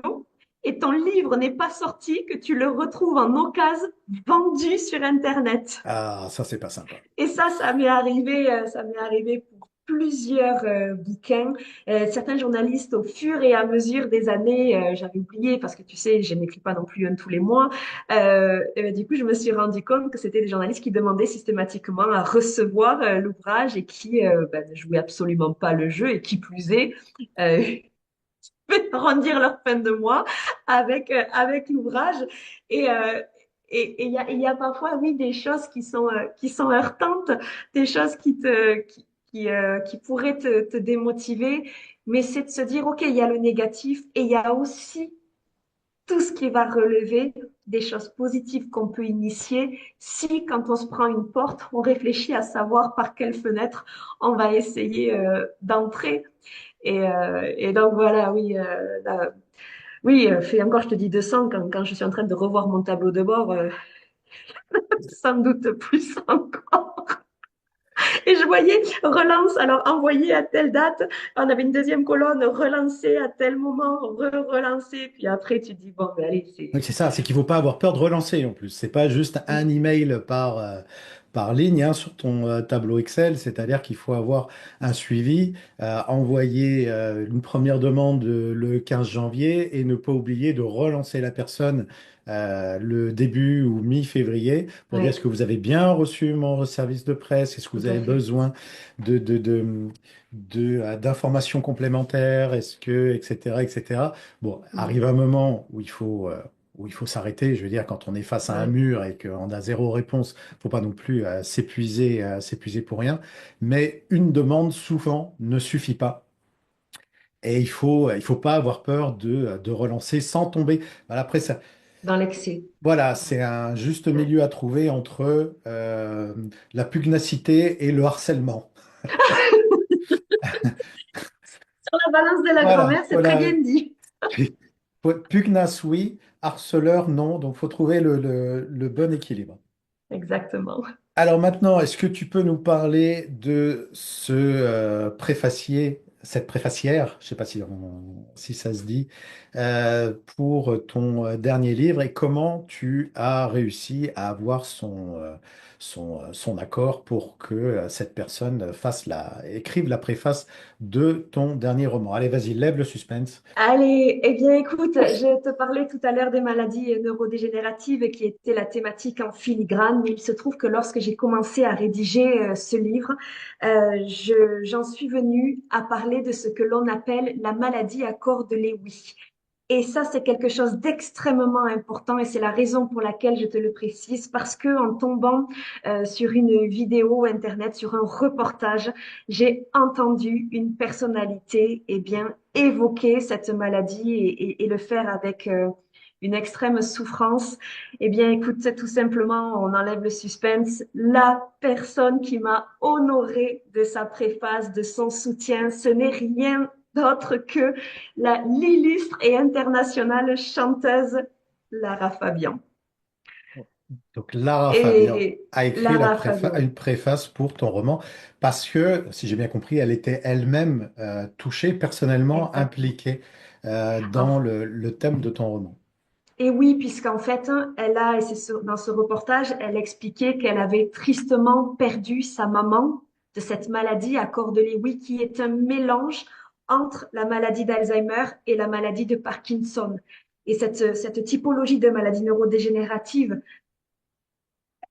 et ton livre n'est pas sorti, que tu le retrouves en occasion vendu sur Internet. Ah, ça, c'est pas sympa. Et ça m'est arrivé plusieurs bouquins. Certains journalistes, au fur et à mesure des années, j'avais oublié parce que tu sais, je n'écris pas non plus un tous les mois. Du coup, je me suis rendu compte que c'était des journalistes qui demandaient systématiquement à recevoir l'ouvrage et qui ne jouaient absolument pas le jeu et qui plus est, euh, rendir leur fin de mois avec l'ouvrage. Et il y a parfois, oui, des choses qui sont heurtantes, des choses qui pourraient te démotiver. Mais c'est de se dire, OK, il y a le négatif et il y a aussi tout ce qui va relever des choses positives qu'on peut initier si, quand on se prend une porte, on réfléchit à savoir par quelle fenêtre on va essayer d'entrer. Et donc voilà, oui, oui, fais encore, je te dis 200 quand je suis en train de revoir mon tableau de bord, sans doute plus encore. Et je voyais relance, alors envoyé à telle date, on avait une deuxième colonne, relancé à tel moment, relancé, puis après tu te dis, bon, ben allez, Oui, c'est ça, c'est qu'il ne faut pas avoir peur de relancer en plus. C'est pas juste un email par ligne hein, sur ton tableau Excel, c'est-à-dire qu'il faut avoir un suivi, envoyer une première demande le 15 janvier et ne pas oublier de relancer la personne le début ou mi-février pour dire est-ce ouais, que vous avez bien reçu mon service de presse, est-ce que tout vous à avez fait. besoin d'informations complémentaires, est-ce que, etc., etc. Bon, Mm. arrive un moment où il faut s'arrêter. Je veux dire, quand on est face à un Ouais. mur et qu'on a zéro réponse, faut pas non plus s'épuiser pour rien. Mais une demande, souvent, ne suffit pas. Et il faut pas avoir peur de relancer sans tomber. Voilà, après, ça, Dans l'excès. voilà, c'est un juste milieu à trouver entre la pugnacité et le harcèlement. Sur la balance de la Voilà, grand-mère, c'est très voilà. bien dit. Pugnace, oui. Harceleur, non. Donc, faut trouver le bon équilibre. Exactement. Alors maintenant, est-ce que tu peux nous parler de ce préfacier, cette préfacière, je ne sais pas si ça se dit, pour ton dernier livre et comment tu as réussi à avoir son accord pour que cette personne écrive la préface de ton dernier roman. Allez, vas-y, lève le suspense. Allez, eh bien écoute, je te parlais tout à l'heure des maladies neurodégénératives qui étaient la thématique en filigrane, mais il se trouve que lorsque j'ai commencé à rédiger ce livre, j'en suis venue à parler de ce que l'on appelle la maladie à corps de Lewy. Et ça, c'est quelque chose d'extrêmement important et c'est la raison pour laquelle je te le précise, parce que en tombant sur une vidéo Internet, sur un reportage, j'ai entendu une personnalité évoquer cette maladie et le faire avec une extrême souffrance. Eh bien, écoute, tout simplement, on enlève le suspense. La personne qui m'a honorée de sa préface, de son soutien, ce n'est rien d'autre que l'illustre et internationale chanteuse Lara Fabian. Donc, Lara Fabian Et a écrit Lara Fabian, une préface pour ton roman parce que, si j'ai bien compris, elle était elle-même touchée, personnellement exactement. impliquée En dans le thème de ton roman. Et oui, puisqu'en fait, et dans ce reportage, elle expliquait qu'elle avait tristement perdu sa maman de cette maladie à corps de Lewy, qui est un mélange entre la maladie d'Alzheimer et la maladie de Parkinson. Et cette typologie de maladie neurodégénérative,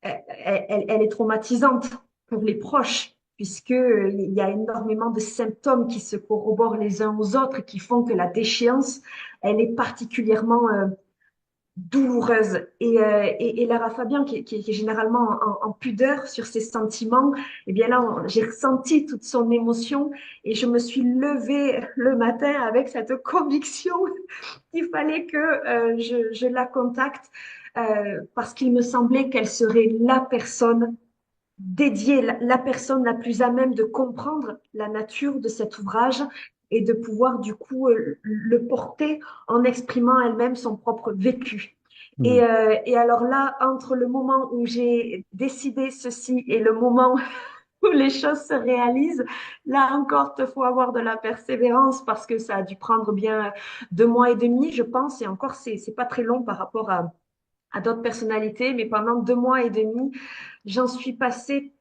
elle est traumatisante pour les proches, puisqu'il y a énormément de symptômes qui se corroborent les uns aux autres, qui font que la déchéance, elle est particulièrement douloureuse. Et Lara Fabian, qui est généralement en pudeur sur ses sentiments, eh bien là, j'ai ressenti toute son émotion et je me suis levée le matin avec cette conviction qu'il fallait que je la contacte parce qu'il me semblait qu'elle serait la personne dédiée, la personne la plus à même de comprendre la nature de cet ouvrage et de pouvoir du coup le porter en exprimant elle-même son propre vécu. Hmm. Et alors là, entre le moment où j'ai décidé ceci et le moment où les choses se réalisent, là encore, il faut avoir de la persévérance parce que ça a dû prendre bien 2 mois et demi, je pense, et encore, c'est pas très long par rapport à d'autres personnalités, mais pendant 2 mois et demi, j'en suis passée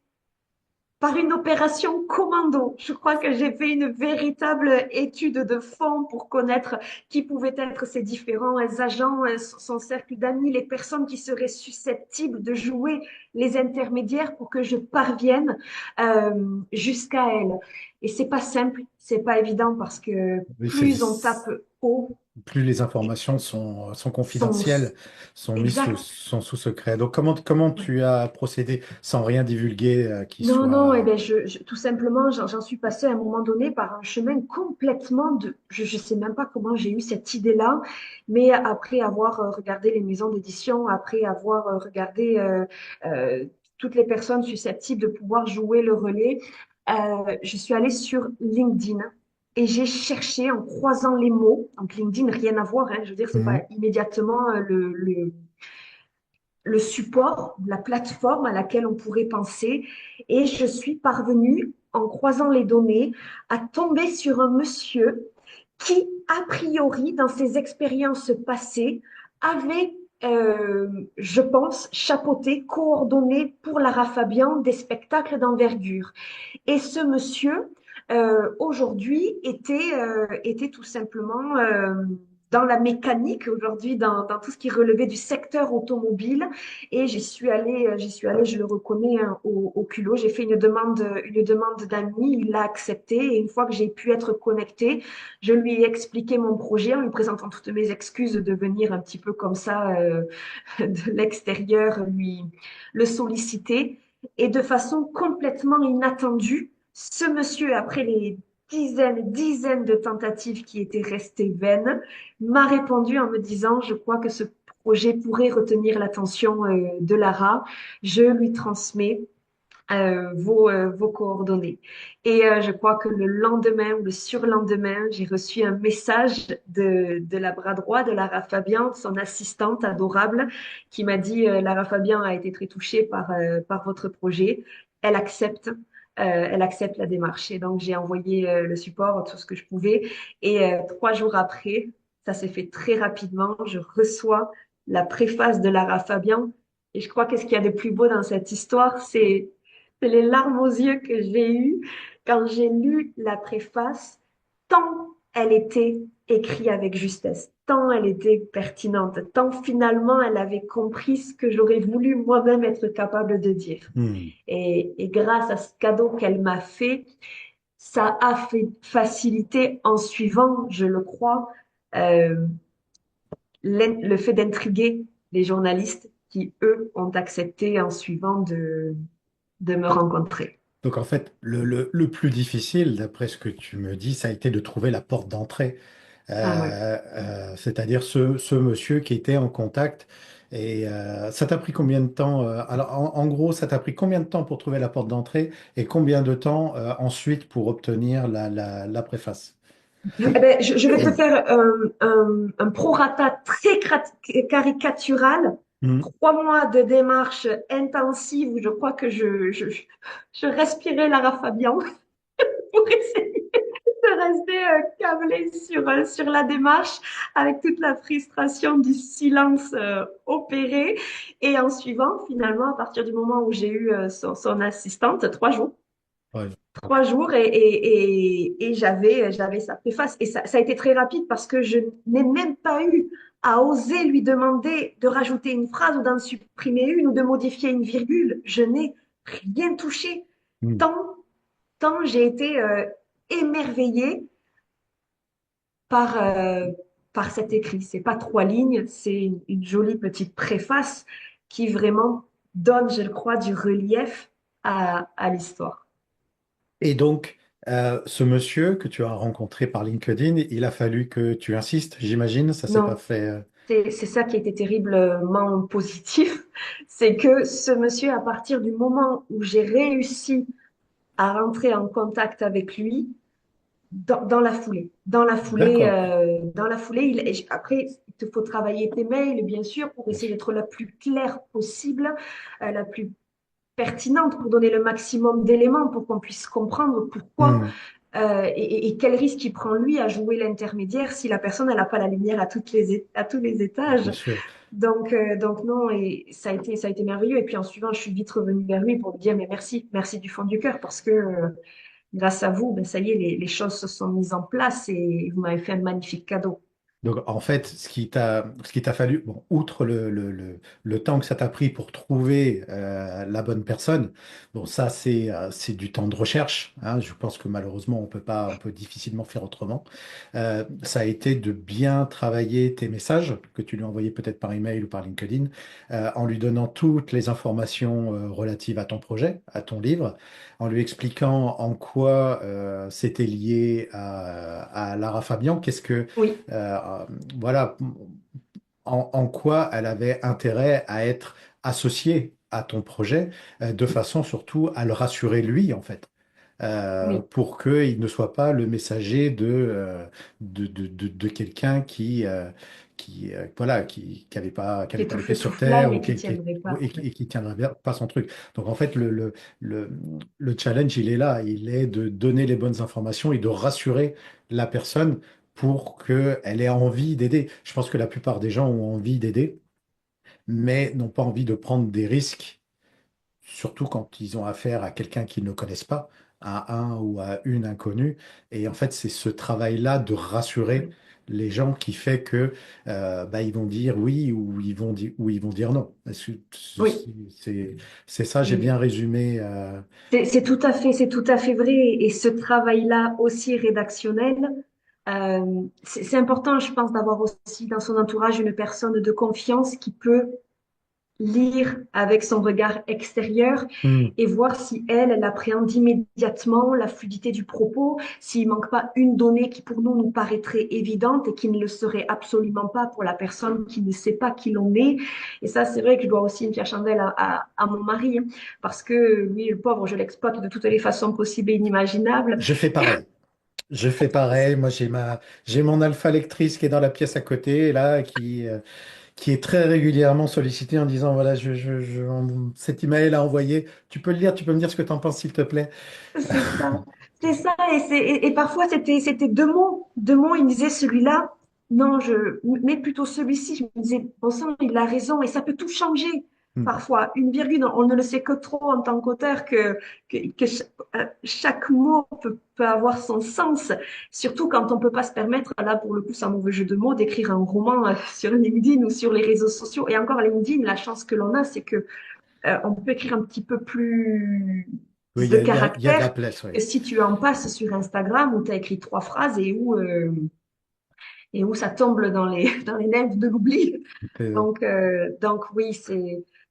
par une opération commando. Je crois que j'ai fait une véritable étude de fond pour connaître qui pouvaient être ces différents agents, son cercle d'amis, les personnes qui seraient susceptibles de jouer les intermédiaires pour que je parvienne euh, jusqu'à elle. Et c'est pas simple, c'est pas évident parce que Oui, plus on tape haut, plus les informations sont son confidentielles, exact. sont sous secret. Donc, comment tu as procédé sans rien divulguer qui Non, non, eh soit... ben tout simplement, j'en suis passée à un moment donné par un chemin complètement de, je sais même pas comment j'ai eu cette idée-là, mais après avoir regardé les maisons d'édition, après avoir regardé toutes les personnes susceptibles de pouvoir jouer le relais, je suis allée sur LinkedIn et j'ai cherché en croisant les mots. Donc LinkedIn, rien à voir, hein, je veux dire, c'est pas Mhm. immédiatement le support, la plateforme à laquelle on pourrait penser. Et je suis parvenue, en croisant les données, à tomber sur un monsieur qui, a priori, dans ses expériences passées, avait, je pense, chapeauté, coordonné pour Lara Fabian des spectacles d'envergure. Et ce monsieur, aujourd'hui, était tout simplement dans la mécanique, aujourd'hui, dans tout ce qui relevait du secteur automobile. Et j'y suis allée, je le reconnais, hein, au culot. J'ai fait une demande d'amis, il l'a accepté. Et une fois que j'ai pu être connectée, je lui ai expliqué mon projet en lui présentant toutes mes excuses de venir un petit peu comme ça, de l'extérieur, le solliciter. Et de façon complètement inattendue, ce monsieur, après les dizaines et dizaines de tentatives qui étaient restées vaines, m'a répondu en me disant, je crois que ce projet pourrait retenir l'attention de Lara. Je lui transmets vos coordonnées. Et je crois que le lendemain ou le surlendemain, j'ai reçu un message de la bras droit de Lara Fabian, son assistante adorable, qui m'a dit Lara Fabian a été très touchée par votre projet. Elle accepte. Elle accepte la démarche. Et donc, j'ai envoyé le support, tout ce que je pouvais. Et 3 jours après, ça s'est fait très rapidement. Je reçois la préface de Lara Fabian. Et je crois que ce qu'il y a de plus beau dans cette histoire, c'est les larmes aux yeux que j'ai eues quand j'ai lu la préface, tant elle était écrite avec justesse, tant elle était pertinente, tant finalement elle avait compris ce que j'aurais voulu moi-même être capable de dire. Hmm. Et grâce à ce cadeau qu'elle m'a fait, ça a fait faciliter en suivant, je le crois, euh, le fait d'intriguer les journalistes qui, eux, ont accepté en suivant de me rencontrer. Donc, en fait, le plus difficile, d'après ce que tu me dis, ça a été de trouver la porte d'entrée. Ah ouais. C'est-à-dire ce monsieur qui était en contact. Et ça t'a pris combien de temps alors, en gros, ça t'a pris combien de temps pour trouver la porte d'entrée et combien de temps ensuite pour obtenir la préface? Eh ben, je vais te faire un prorata très caricatural. Hmm. 3 mois de démarche intensive où je crois que je respirais Lara Fabian pour essayer de rester câblée sur la démarche avec toute la frustration du silence opéré. Et en suivant, finalement, à partir du moment où j'ai eu son assistante, 3 jours, Ouais. 3 jours et j'avais sa préface. Et ça a été très rapide parce que je n'ai même pas eu à oser lui demander de rajouter une phrase ou d'en supprimer une ou de modifier une virgule. Je n'ai rien touché. Hmm. Tant, tant j'ai été émerveillée par, euh, par cet écrit. C'est pas 3 lignes, c'est une jolie petite préface qui vraiment donne, je le crois, du relief à l'histoire. Et donc, ce monsieur que tu as rencontré par LinkedIn, il a fallu que tu insistes, j'imagine, ça s'est pas Non, fait. c'est ça qui était terriblement positif, c'est que ce monsieur, à partir du moment où j'ai réussi à rentrer en contact avec lui, D'accord. dans la foulée, après, il te faut travailler tes mails, bien sûr, pour Bien essayer sûr. d'être la plus claire possible, la plus pertinente, pour donner le maximum d'éléments pour qu'on puisse comprendre pourquoi Hmm. et quel risque il prend lui à jouer l'intermédiaire si la personne n'a pas la lumière à tous les Bien étages. sûr. Donc non, et ça a été merveilleux. Et puis en suivant, je suis vite revenue vers lui pour lui dire, mais merci, merci du fond du cœur, parce que grâce à vous, ben, ça y est, les choses se sont mises en place et vous m'avez fait un magnifique cadeau. Donc, en fait, ce qui t'a fallu, bon, outre le temps que ça t'a pris pour trouver la bonne personne, bon, ça, c'est du temps de recherche, hein. Je pense que malheureusement, on peut difficilement faire autrement. Ça a été de bien travailler tes messages que tu lui as envoyés peut-être par email ou par LinkedIn, en lui donnant toutes les informations relatives à ton projet, à ton livre, en lui expliquant en quoi c'était lié à Lara Fabian, Oui, euh, voilà, en quoi elle avait intérêt à être associée à ton projet, de façon surtout à le rassurer lui, en fait, oui. pour qu'il ne soit pas le messager de quelqu'un voilà, qui Qui avait est pas tout les pieds feu, tout sur terre flamme ou et qui tiendrait pas. Ouais. qui tiendrait pas son truc. Donc, en fait, le, le challenge, il est là. Il est de donner les bonnes informations et de rassurer la personne pour qu'elle ait envie d'aider. Je pense que la plupart des gens ont envie d'aider, mais n'ont pas envie de prendre des risques, surtout quand ils ont affaire à quelqu'un qu'ils ne connaissent pas, à un ou à une inconnue. Et en fait, c'est ce travail-là de rassurer Ouais. les gens qui fait que bah, ils vont dire oui ou ils vont dire non. Oui. C'est c'est ça, j'ai bien Et résumé. c'est tout à fait vrai. Et ce travail-là aussi rédactionnel, c'est important, je pense, d'avoir aussi dans son entourage une personne de confiance qui peut lire avec son regard extérieur Hmm. et voir si elle, elle appréhende immédiatement la fluidité du propos, s'il manque pas une donnée qui pour nous nous paraîtrait évidente et qui ne le serait absolument pas pour la personne qui ne sait pas qui l'on est. Et ça, c'est vrai que je dois aussi une pierre chandelle à mon mari, hein, parce que lui, le pauvre, je l'exploite de toutes les façons possibles et inimaginables. Je fais pareil. Je fais pareil. Moi, j'ai mon alpha lectrice qui est dans la pièce à côté, là, qui est très régulièrement sollicité en disant, voilà, cet email à envoyer, tu peux le lire, tu peux me dire ce que tu en penses, s'il te plaît. C'est ça, c'est ça. Et parfois, c'était deux mots. Deux mots, il me disait celui-là, non, mais plutôt celui-ci. Je me disais, bon sang, il a raison. Et ça peut tout changer. Hmm. Parfois, une virgule, on ne le sait que trop en tant qu'auteur que chaque mot peut avoir son sens. Surtout quand on peut pas se permettre, là, pour le coup, sans mauvais jeu de mots, d'écrire un roman sur LinkedIn ou sur les réseaux sociaux. Et encore, LinkedIn, la chance que l'on a, c'est que on peut écrire un petit peu plus Oui, de il y a de la caractère place, que oui. si tu en passes sur Instagram où tu as écrit trois phrases et où ça tombe dans dans les neiges de l'oubli. Euh, Donc oui,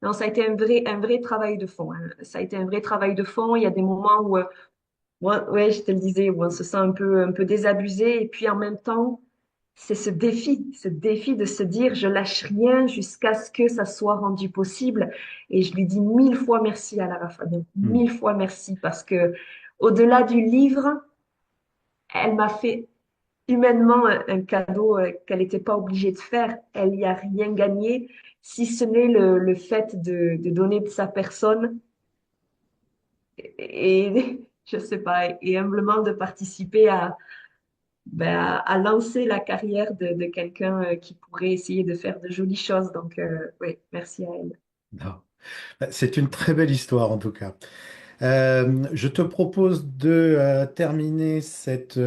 non, ça a été un vrai travail de fond, hein. Ça a été un vrai travail de fond. Il y a des moments où, ouais, je te le disais, où on se sent un peu désabusé. Et puis en même temps, c'est ce défi de se dire, je lâche rien jusqu'à ce que ça soit rendu possible. Et je lui dis mille fois merci à Lara Fabian, hmm. mille fois merci parce que au-delà du livre, elle m'a fait humainement un cadeau qu'elle n'était pas obligée de faire. Elle n'y a rien gagné, si ce n'est le fait de donner de sa personne et je sais pas, et humblement de participer à lancer la carrière de quelqu'un qui pourrait essayer de faire de jolies choses. Donc, oui, merci à elle. Non. C'est une très belle histoire, en tout cas. Je te propose de terminer cette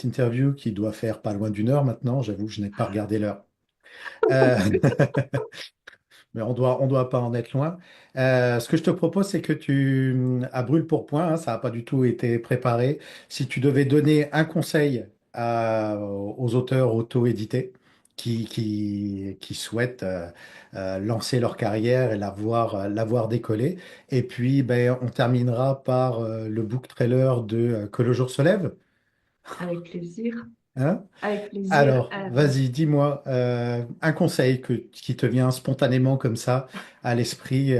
interview qui doit faire pas loin d'une heure maintenant. J'avoue, je n'ai pas regardé l'heure. Euh, mais on doit pas en être loin. Ce que je te propose, c'est que à brûle pour point, hein, ça n'a pas du tout été préparé. Si tu devais donner un conseil aux auteurs auto-édités qui souhaitent lancer leur carrière et la voir décoller, et puis ben, on terminera par le book trailer de Que le jour se lève. Avec plaisir. Hein. Avec plaisir. Alors, vas-y, dis-moi un conseil qui te vient spontanément comme ça à l'esprit,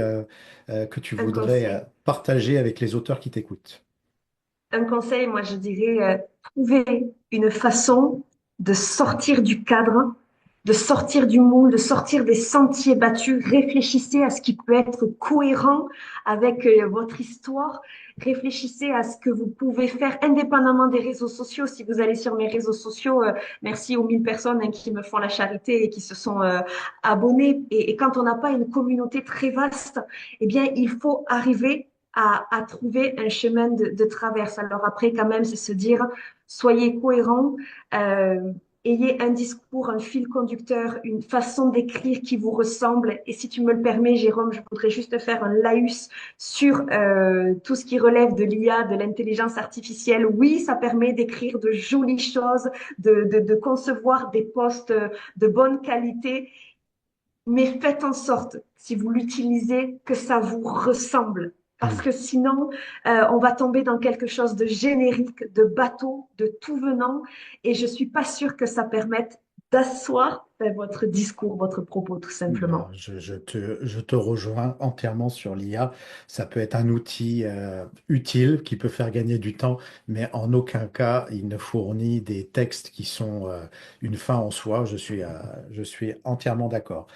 que tu Un voudrais conseil. partager avec les auteurs qui t'écoutent. Un conseil, moi, je dirais, trouver une façon de sortir du cadre, de sortir du moule, de sortir des sentiers battus. Réfléchissez à ce qui peut être cohérent avec votre histoire réfléchissez à ce que vous pouvez faire indépendamment des réseaux sociaux. Si vous allez sur mes réseaux sociaux, merci aux 1000 personnes qui me font la charité et qui se sont abonnées. Et quand on n'a pas une communauté très vaste, eh bien, il faut arriver à trouver un chemin de traverse. Alors après, quand même, c'est se dire, soyez cohérents. Euh, Ayez un discours, un fil conducteur, une façon d'écrire qui vous ressemble. Et si tu me le permets, Jérôme, je voudrais juste faire un laïus sur tout ce qui relève de l'IA, de l'intelligence artificielle. Oui, ça permet d'écrire de jolies choses, de concevoir des postes de bonne qualité, mais faites en sorte, si vous l'utilisez, que ça vous ressemble. Parce Hmm. que sinon, on va tomber dans quelque chose de générique, de bateau, de tout venant, et je suis pas sûre que ça permette d'asseoir votre discours, votre propos, tout Ben, simplement. je te rejoins entièrement sur l'IA. Ça peut être un outil utile qui peut faire gagner du temps, mais en aucun cas il ne fournit des textes qui sont une fin en soi. Je suis entièrement d'accord.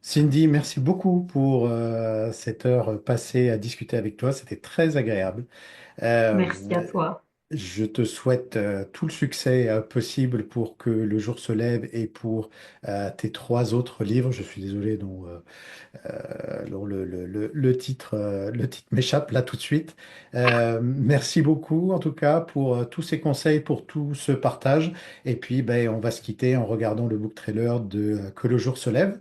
Cindy, merci beaucoup pour cette heure passée à discuter avec toi. C'était très agréable. Euh, Merci à toi. je te souhaite tout le succès possible pour que le jour se lève et pour tes trois autres livres. Je suis désolé, dont le titre m'échappe là tout de suite. Merci beaucoup en tout cas pour tous ces conseils, pour tout ce partage. Et puis, ben, on va se quitter en regardant le book trailer de Que le jour se lève.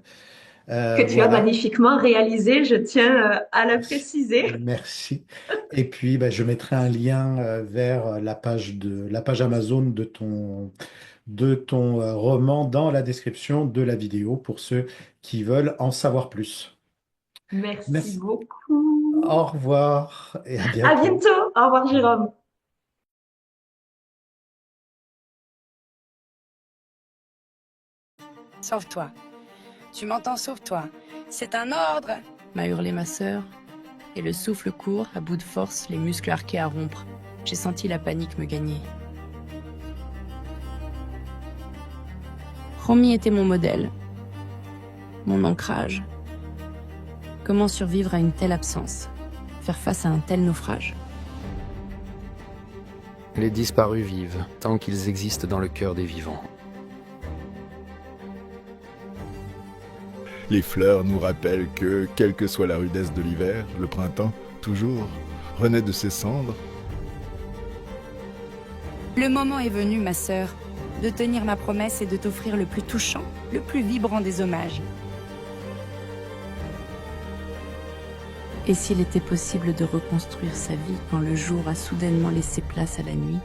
Que tu as Voilà. magnifiquement réalisé, je tiens à le préciser. Merci. Et puis, ben, je mettrai un lien vers la page Amazon de ton roman dans la description de la vidéo pour ceux qui veulent en savoir plus. Merci Merci. beaucoup. Au revoir et à À bientôt. bientôt. Au revoir, Jérôme. Sauve-toi. Tu m'entends, sauve-toi. C'est un ordre, m'a hurlé ma sœur. Et le souffle court, à bout de force, les muscles arqués à rompre. J'ai senti la panique me gagner. Romy était mon modèle, mon ancrage. Comment survivre à une telle absence? Faire face à un tel naufrage? Les disparus vivent, tant qu'ils existent dans le cœur des vivants. Les fleurs nous rappellent que, quelle que soit la rudesse de l'hiver, le printemps, toujours, renaît de ses cendres. Le moment est venu, ma sœur, de tenir ma promesse et de t'offrir le plus touchant, le plus vibrant des hommages. Et s'il était possible de reconstruire sa vie quand le jour a soudainement laissé place à la nuit ?